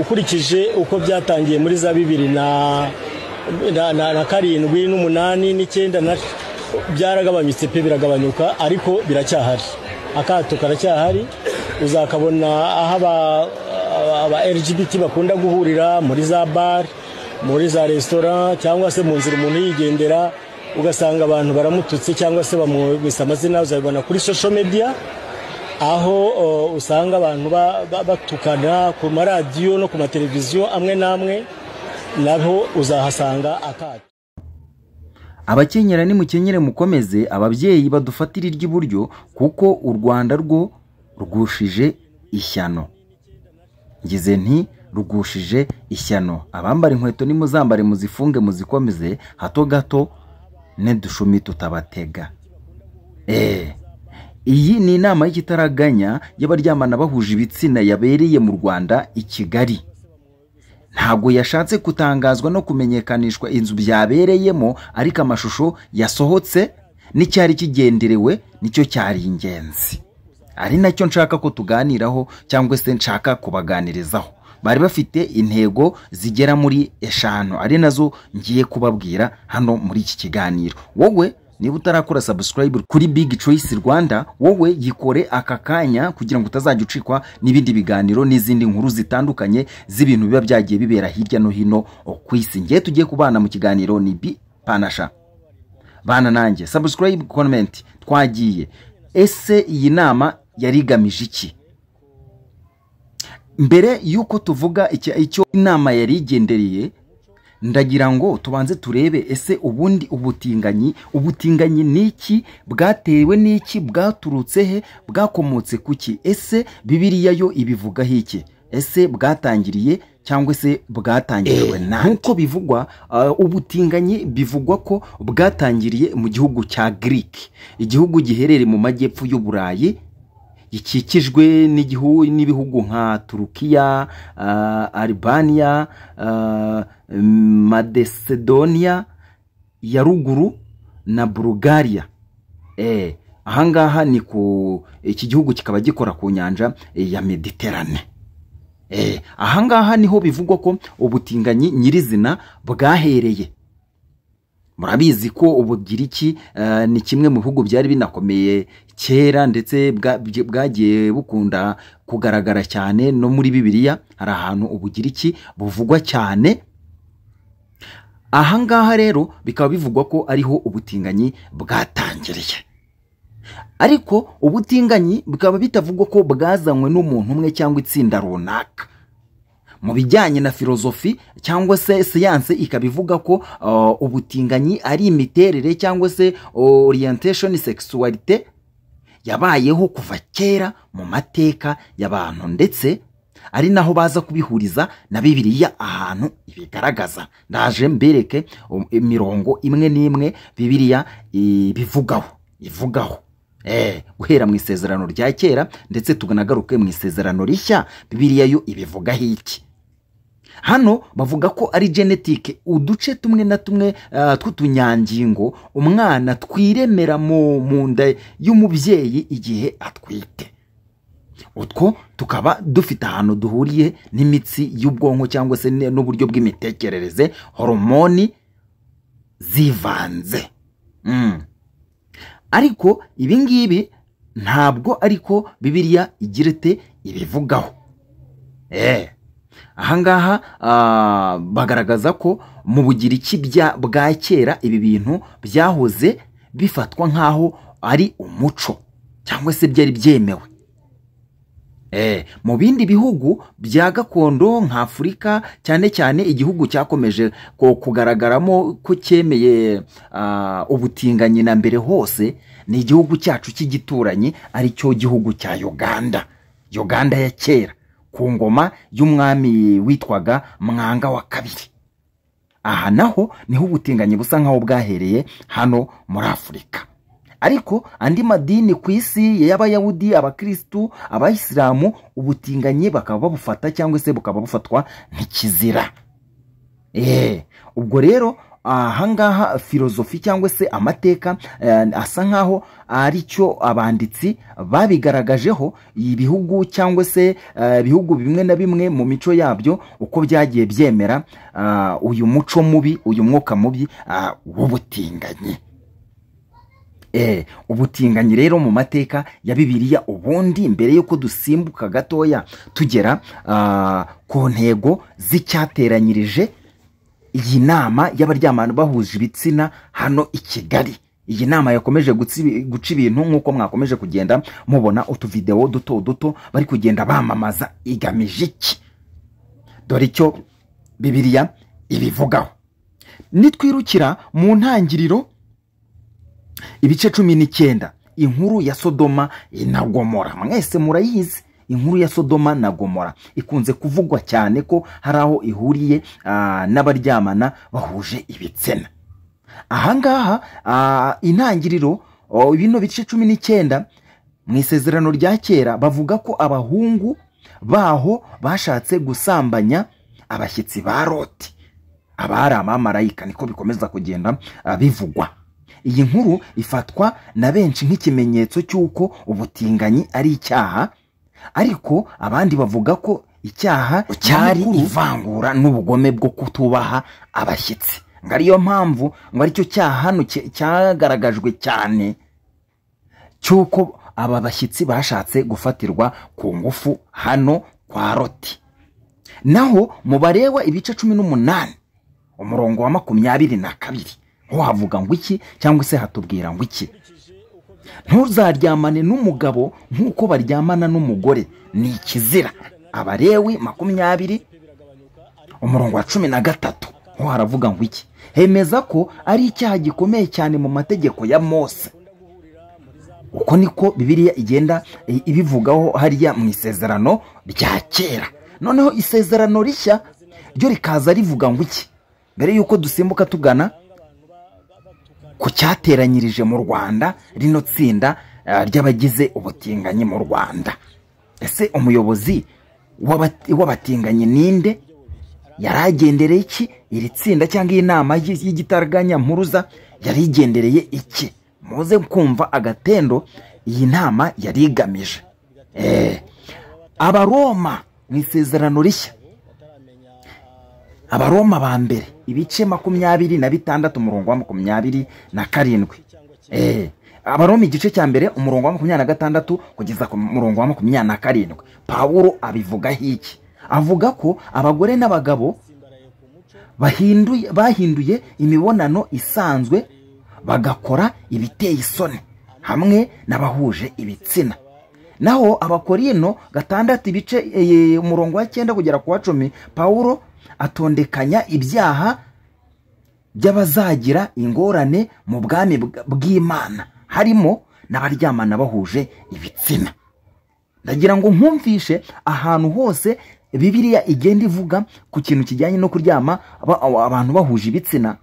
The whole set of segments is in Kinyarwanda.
ukurikije uko byatangiye muri za 2007 n'8 n'9 byaragabanyutse pe biragabanyuka ariko biracyahari akato karacyahari uzakabona aho aba LGBT bakunda guhurira muri za bar muri za restaurant cyangwa se mu nzira umuntu yigendera ugasanga abantu baramututse cyangwa se bamwise amazina uzabibona kuri social media aho usanga abantu batukana ku maradiyo no ku mateleviziyo amwe namwe nabo uzahasanga akato. Abakenyera ni mukenyere mukomeze ababyeyi badufatira iry'iburyo kuko u Rwanda rwo rugushije ishyano. Ngize nti rugushije ishyano. Abambara inkweto ni muzambare muzifunge muzikomeze hato gato ne dushumi tutabatega. Iyi ni inama y'ikitaraganya y'abaryamana bahuje ibitsina yabereye mu Rwanda i Kigali. Ntabwo yashatse kutangazwa no kumenyekanishwa inzu byabereyemo ariko amashusho yasohotse n'icyari kigenderewe nicyo cyari ingenzi. Ari nacyo nshaka ko tuganiraho cyangwa se nshaka kubaganirizaho. Bari bafite intego zigera muri 5 ari nazo ngiye kubabwira hano muri iki kiganiro. Wowe niba utarakora subscribe kuri Big Choice Rwanda, wowe yikore aka kanya kugira ngo utazajya ucikwa n'ibindi biganiro n'izindi nkuru zitandukanye z'ibintu biba byagiye bibera hirya no hino kwisi. Ngiye tugiye kubana mu kiganiro ni Bi Panasha. Bana nanjye subscribe, comment, twagiye. Ese iyi nama yarigamije iki? Mbere yuko tuvuga icyo inama yarigendereye, ndagira ngo tubanze turebe ese ubundi ubutinganyi niki, bwatewe niki, bwaturutse he, bwakomotse kuki? Ese Bibiliya yo ibivuga hiki? Ese bwatangiriye cyangwa se bwatangiriwe nande? Nkuko bivugwa ubutinganyi bivugwa ko bwatangiriye mu gihugu cya Greek, igihugu giherereye mu majyepfo y'Uburayi, gikikijwe n'ibihugu nka Turukiya, Albania, Macedonia ya ruguru na Bulgaria. Ahangaha ni ku iki gihugu kikaba gikora ku nyanja ya Mediterane. Ahangaha niho bivugwa ko ubutinganyi nyirizina bwahereye. Murabizi ko Ubugiriki ni kimwe mu bihugu byari binakomeye kera ndetse bwagiye bukunda kugaragara cyane no muri Bibiliya. Hari ahantu Ubugiriki buvugwa cyane. Ahangaha rero bikaba bivugwa ko ariho ubutinganyi bwatangiriye. Ariko ubutinganyi bikaba bitavugwa ko bwazanywe n'umuntu umwe cyangwa itsinda runaka. Mu bijyanye na filozofi cyangwa se siyanse ikabivuga ko ubutinganyi ari imiterere cyangwa se orientation sexualite yabayeho kuva kera mu mateka y'abantu, ndetse ari naho baza kubihuriza na Bibiliya ahantu ibigaragaza. Ndaje mbereke imirongo imwe n'imwe Bibiliya ivugaho guhera mu isezerano rya kera ndetse tuganagaruke mu isezerano rishya. Bibiliya yo ibivuga hiki? Hano bavuga ko ari genetique, uduce tumwe na tumwe tw'utunyangingo umwana twiremera mu nda y'umubyeyi igihe atwite. Utwo tukaba dufite ahantu duhuriye n'imitsi y'ubwonko cyangwa se n'uburyo bw'imitekerereze, hormoni zivanze. Ariko ibi ngibi ntabwo ariko Bibiliya igirete ibivugaho. Ahangaha bagaragaza ko mu Bugiriki bwa kera ibi bintu byahoze bifatwa nkaho ari umuco cyangwa se byari byemewe. Mu bindi bihugu bya gakondo nka Afurika cyane cyane igihugu cyakomeje kugaragaramo ko cyemeye ubutinganyi na mbere hose ni igihugu cyacu cy'igituranyi ari cyo gihugu cya Uganda. Uganda ya kera ku ngoma y'umwami witwaga Mwanga wa kabiri. Aha naho niho ubutinganyi busa nkaho bwahereye hano muri Afurika. Ariko andi madini ku isi y'Abayahudi, Abakristo, Abayisilamu ubutinganyi bakaba babufata cyangwa se bukaba bufatwa nk'ikizira. Ubwo rero ahangaha filozofi cyangwa se amateka asa nkaho ari cyo abanditsi babigaragajeho ibihugu cyangwa se ibihugu bimwe na bimwe mu mico yabyo uko byagiye byemera uyu muco mubi, uyu mwuka mubi w'ubutinganyi. Ubutinganyi rero mu mateka ya Bibiliya, ubundi mbere yuko dusimbuka gatoya tugera ku ntego z'icyateranyirije iyi nama y'abaryamana bahuje ibitsina hano i Kigali. Iyi nama yakomeje guca ibintu nk'uko mwakomeje kugenda mubona utuvideo duto duto bari kugenda bamamaza. Igamije iki? Dore icyo Bibiliya ibivugaho. Nitwirukira mu ntangiriro ibice 19, inkuru ya Sodoma na Gomora. Mwese murayizi inkuru ya Sodoma na Gomora, ikunze kuvugwa cyane ko hari aho ihuriye n'abaryamana bahuje ibitsina. Ahangaha intangiriro ibino bice 19 mu isezerano rya kera bavuga ko abahungu baho bashatse gusambanya abashyitsi ba Loti, abari abamarayika, niko bikomeza kugenda bivugwa. Iyi nkuru ifatwa na benshi nk'ikimenyetso cy'uko ubutinganyi ari icyaha, ariko abandi bavuga ko icyaha cyari ivangura n'ubugome bwo kutubaha abashyitsi. Ngariyo mpamvu ngo aricyo cyaha hano cyagaragajwe cyane cy'uko aba bashyitsi bashatse gufatirwa ku ngufu hano kwa Loti. Naho mu Barewa ibice 18 umurongo wa 22 ho havuga ngo iki, cyangwa se hatubwira ngo iki? Ntuzaryamane n'umugabo nk'uko baryamana n'umugore, ni ikizira. Abarewi 20 umurongo wa 13 ho haravuga ngo iki? Hemeza ko ari icyaha gikomeye cyane mu mategeko ya Mose. Uko niko Bibiliya igenda ibivugaho hariya mu isezerano rya kera. Noneho isezerano rishya ryo rikaza rivuga ngo iki? Mbere yuko dusimbuka tugana ku cyateranyirije mu Rwanda rino tsinda ry'abagize ubutinganyi mu Rwanda. Ese umuyobozi w'abatinganyi ninde? Yaragendereye iki? Iri tsinda cyangwa iyi nama y'igitaraganya mpuruza yarigendereye iki? Muze kumva agatendo iyi nama yarigamije. Abaroma mu isezerano rishya, Abaroma ba mbere ibice 26 umurongo wa 27. Abaroma igice cya mbere umurongo wa 26 kugeza ku murongo wa 27. Pawulo abivuga iki? Avuga ko abagore n'abagabo bahinduye imibonano isanzwe bagakora ibiteye isoni hamwe n'abahuje ibitsina. Naho Abakorino 6 ibice umurongo wa 9 kugera ku wa 10, Pawulo atondekanya ibyaha by'abazagira ingorane mu bwami bw'Imana, harimo n'abaryamana bahuje ibitsina. Ndagira ngo nkumvishe ahantu hose Bibiliya igenda ivuga ku kintu kijyanye no kuryama abantu bahuje ibitsina,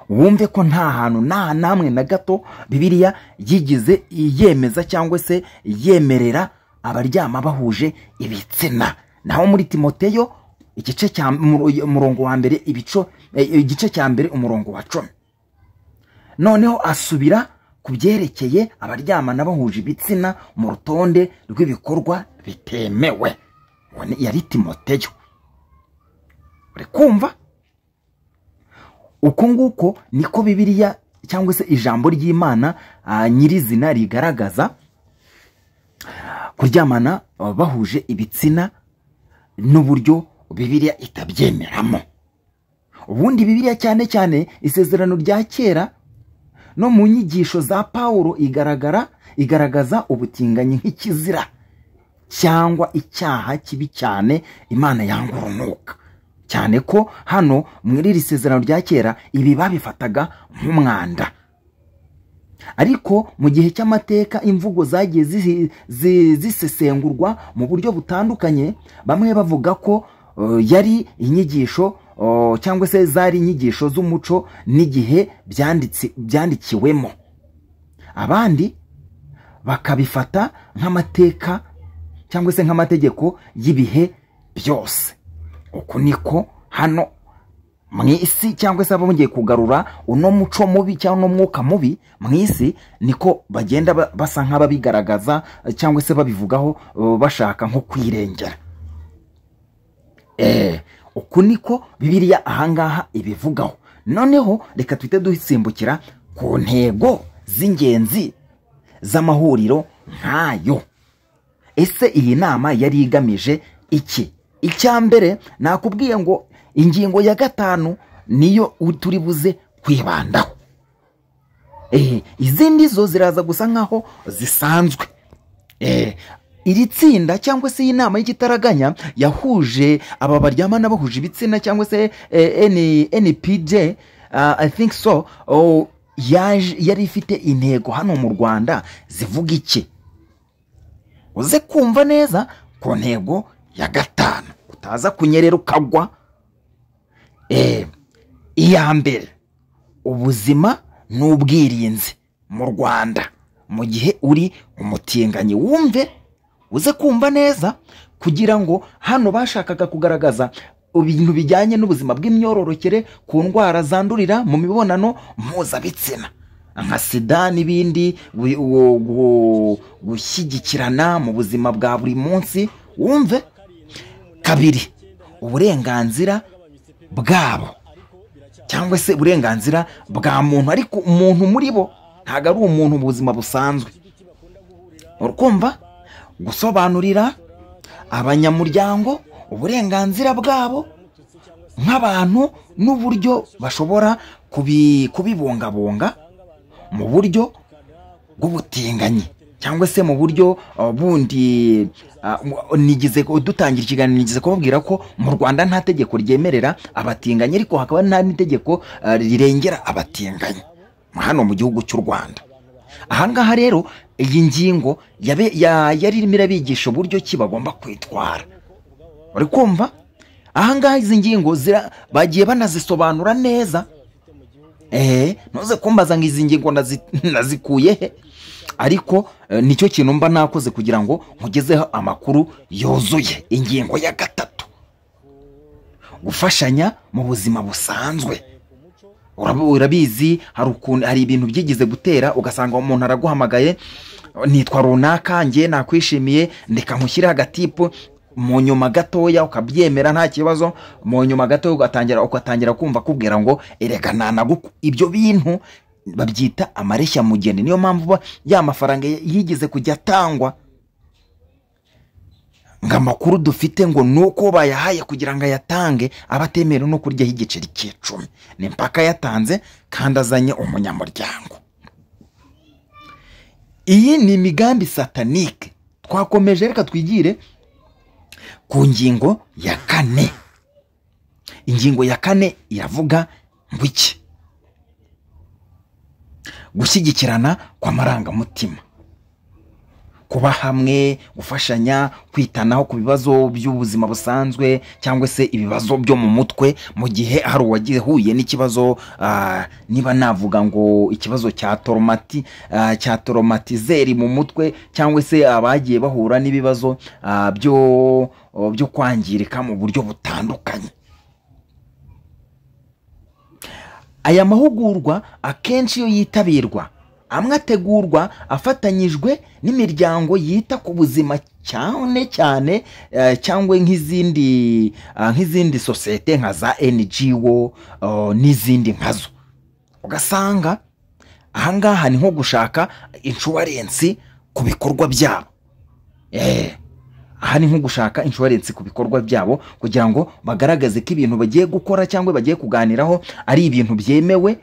wumve ko nta hantu namwe na gato Bibiliya yigize yemeza cyangwa se yemerera abaryama bahuje ibitsina. Naho muri Timoteyo igice cya umurongo wa mbere igice cya mbere umurongo wa 10, noneho asubira kubyerekeye abaryamana bahuje ibitsina mu rutonde rw'ibikorwa bitemewe. Yari Timoteyo. Uri kumva? Uko nguko niko Bibiliya cyangwa se ijambo ry'Imana nyirizina rigaragaza kuryamana bahuje ibitsina n'uburyo Bibiliya itabyemeramo. Ubundi Bibiliya cyane cyane isezerano rya kera no mu nyigisho za Pawulo igaragaza ubutinganyi nk'ikizira cyangwa icyaha kibi cyane Imana yanga urunuka. Cyane ko hano muri iri sezerano rya kera ibi babifataga nk'umwanda. Ariko mu gihe cy'amateka imvugo zagiye zisesengurwa mu buryo butandukanye, bamwe bavuga ko yari inyigisho cyangwa se zari inyigisho z'umuco n'igihe byandikiwemo. Abandi bakabifata nk'amateka cyangwa se nk'amategeko y'ibihe byose. Uko niko hano mu isi cyangwa se bongeye kugarura uno muco mubi cyangwa no mwuka mubi mu isi, niko bagenda basa nk'ababigaragaza cyangwa se babivugaho bashaka nko kwirengera. Uku niko Bibiliya ahangaha ibivugaho. Noneho reka twite dusimbukira ku ntego z'ingenzi z'amahuriro nk'ayo. Ese iyi nama yari igamije iki? Icyambere nakubwiye ngo ingingo ya 5 niyo turi buze kwibandaho. Izindi zo ziraza gusa nkaho zisanzwe. Iri tsinda cyangwa se inama y'igitaraganya yahuje aba baryamana bahuje ibitsina cyangwa se NPJ, I think so. Yari ifite intego hano mu Rwanda zivuga iki? Uze kumva neza ku ntego ya 5 utaza kunyerera ukagwa. Iya mbere, ubuzima n'ubwirinzi mu Rwanda mu gihe uri umutinganyi. Wumve, uze kumva neza, kugira ngo hano bashakaga kugaragaza ibintu bijyanye n'ubuzima bw'imyororokere ku ndwara zandurira mu mibonano mpuzabitsina nka sida n'ibindi, gushyigikirana mu buzima bwa buri munsi. Wumve. Kabiri, uburenganzira bwabo cyangwa se uburenganzira bwa muntu, ariko umuntu muri bo ntago ari umuntu mu buzima busanzwe. Urukumva? Gusobanurira abanyamuryango uburenganzira bwabo nk'abantu n'uburyo bashobora kubibungabunga mu buryo bw'ubutinganyi cyangwa se mu buryo bundi. Nigize dutangira ikiganiro nigize kubabwira ko mu Rwanda nta tegeko ryemerera abatinganyi, ariko hakaba nta n'itegeko rirengera abatinganyi hano mu gihugu cy'u Rwanda. Ahangaha rero iyi ngingo yari irimo irabigisha uburyo ki bagomba kwitwara. Uri kumva? Ahangaha izi ngingo bagiye banazisobanura neza. Noze kumbaza ngo izi ngingo nazikuye he, ariko nicyo kintu mba nakoze kugira ngo nkugezeho amakuru yuzuye. Ingingo ya 3, gufashanya mu buzima busanzwe. Urabizi hari ibintu byigize gutera ugasanga umuntu araguhamagaye, nitwa runaka, ngiye nakwishimiye, ndeka nkushyire agatipo, mu nyuma gatoya ukabyemera nta kibazo, mu nyuma gatoya ugatangira kumva kubwira ngo erega nanaguku. Ibyo bintu babyita amareshya mugeni. Niyo mpamvu ya mafaranga yigize kujya atangwa ngo amakuru dufite ngo nuko bayahaye kugira ngo ayatange abatemera no kurya igiceri cy'icumi. Ni mpaka yatanze kandi azanye umunyamuryango. Iyi ni imigambi satanike. Twakomeje, reka twigire ku ngingo ya 4. Ingingo ya 4 iravuga ngo iki? Gushyigikirana kw'amarangamutima, kuba hamwe, gufashanya, kwitanaho ku bibazo by'ubuzima busanzwe cyangwa se ibibazo byo mu mutwe mu gihe hari uwagiye n'ikibazo, niba navuga ngo ikibazo cya traumatiseri mu mutwe, cyangwa se abagiye bahura n'ibibazo byo kwangirika mu buryo butandukanye. Aya mahugurwa akenshi yo yitabirwa, amwe ategurwa afatanyijwe n'imiryango yita ku buzima cyane cyangwa nk'izindi sosiyete nka za NGO n'izindi nkazo. Ugasanga ahangaha ni nko gushaka insurance ku bikorwa byabo. Aha ni nko gushaka insurance ku bikorwa byabo kugira ngo bagaragaze ko ibintu bagiye gukora cyangwa bagiye kuganiraho ari ibintu byemewe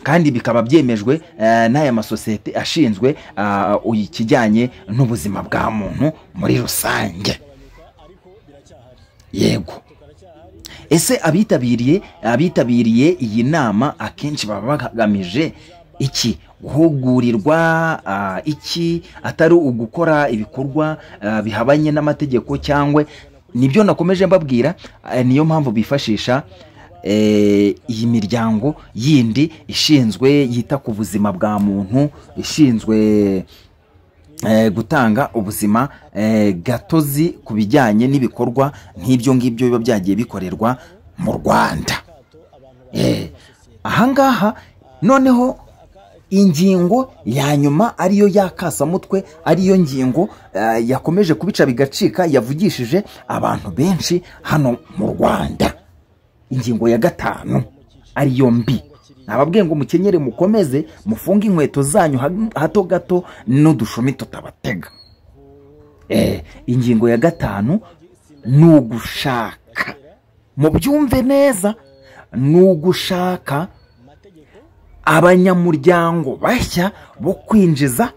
kandi bikaba byemejwe n'aya masosiyete ashinzwe ikijyanye n'ubuzima bwa muntu muri rusange. Yego. Ese abitabiriye iyi nama akenshi baba bagamije iki? Guhugurirwa iki? Atari ugukora ibikorwa bihabanye n'amategeko cyangwa nibyo nakomeje mbabwira. Niyo mpamvu bifashisha iyi miryango yindi ishinzwe yita ku buzima bwa muntu, ishinzwe gutanga ubuzima gatozi ku bijyanye n'ibikorwa nk'ibyo ngibyo biba byagiye bikorerwa mu Rwanda. ahangaha noneho ingingo ya nyuma ariyo yakasamutwe, ariyo ngingo yakomeje kubica bigacika, yavugishije abantu benshi hano mu Rwanda. Ingingo ya 5 ariyo mbi. Nababwiye ngo mukenyere mukomeze mufunge inkweto zanyu hato gato n'udushumi tutabatega. Ingingo ya 5 nugushaka, mubyumve neza, nugushaka abanyamuryango bashya bo kwinjiza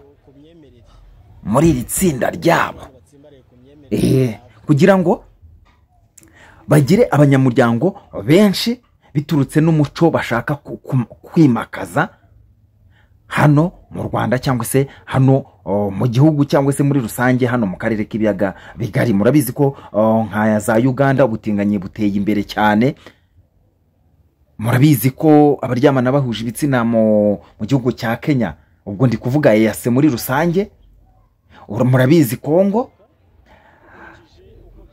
muri iri tsinda ryabo, kugira ngo bagire abanyamuryango benshi biturutse n'umuco bashaka kwimakaza hano mu Rwanda cyangwa se hano mu gihugu cyangwa se muri rusange hano mu karere k'ibiyaga bigari. Murabizi ko nka za Uganda ubutinganyi buteye imbere cyane. Murabizi ko abaryamana bahuje ibitsina mu gihugu cya Kenya, ubwo ndi kuvuga EAC muri rusange. Murabizi Kongo.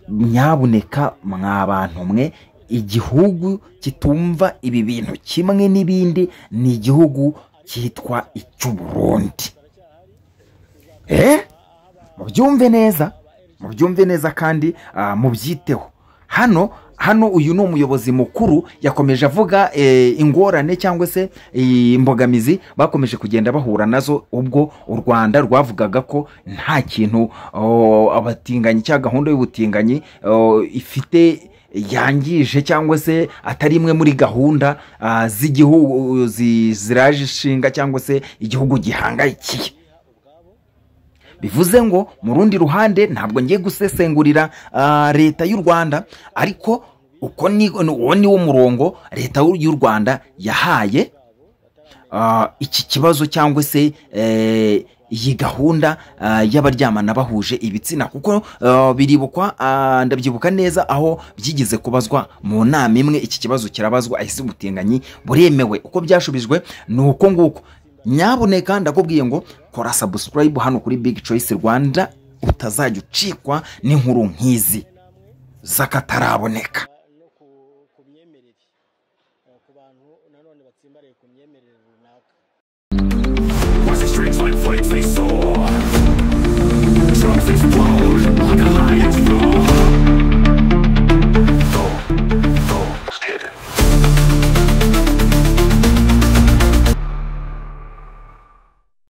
Nyabuneka mwabantu mwe, igihugu kitumva ibi bintu kimwe n'ibindi ni igihugu cyitwa icy'Uburundi. Mubyumve neza kandi mubyiteho. Hano uyu ni umuyobozi mukuru yakomeje avuga ingorane cyangwa se imbogamizi bakomeje kugenda bahura nazo ubwo u Rwanda rwavugaga ko nta kintu abatinganyi cyangwa gahunda y'ubutinganyi ifite yangije cyangwa se atari imwe muri gahunda z'igihugu ziraje ishinga cyangwa se igihugu gihangayikiye. Bivuze ngo mu rundi ruhande ntabwo ngiye gusesengurira leta y'u Rwanda, ariko uko ni wo murongo leta y'u Rwanda yahaye iki kibazo cyangwa se iyi gahunda y'abaryamana bahuje ibitsina, kuko biribukwa ndabyibuka neza aho byigize kubazwa mu nama imwe. Iki kibazo kirabazwa ahise ubutinganyi buremewe. Uko byashubijwe nuko nguko. Nyabuneka ndakubwiye ngo kora subscribe hano kuri Big Choice Rwanda utazajya ucikwa n'inkuru nkizi zakataraboneka. Was the streets like flakes they saw? Trucks explode like a high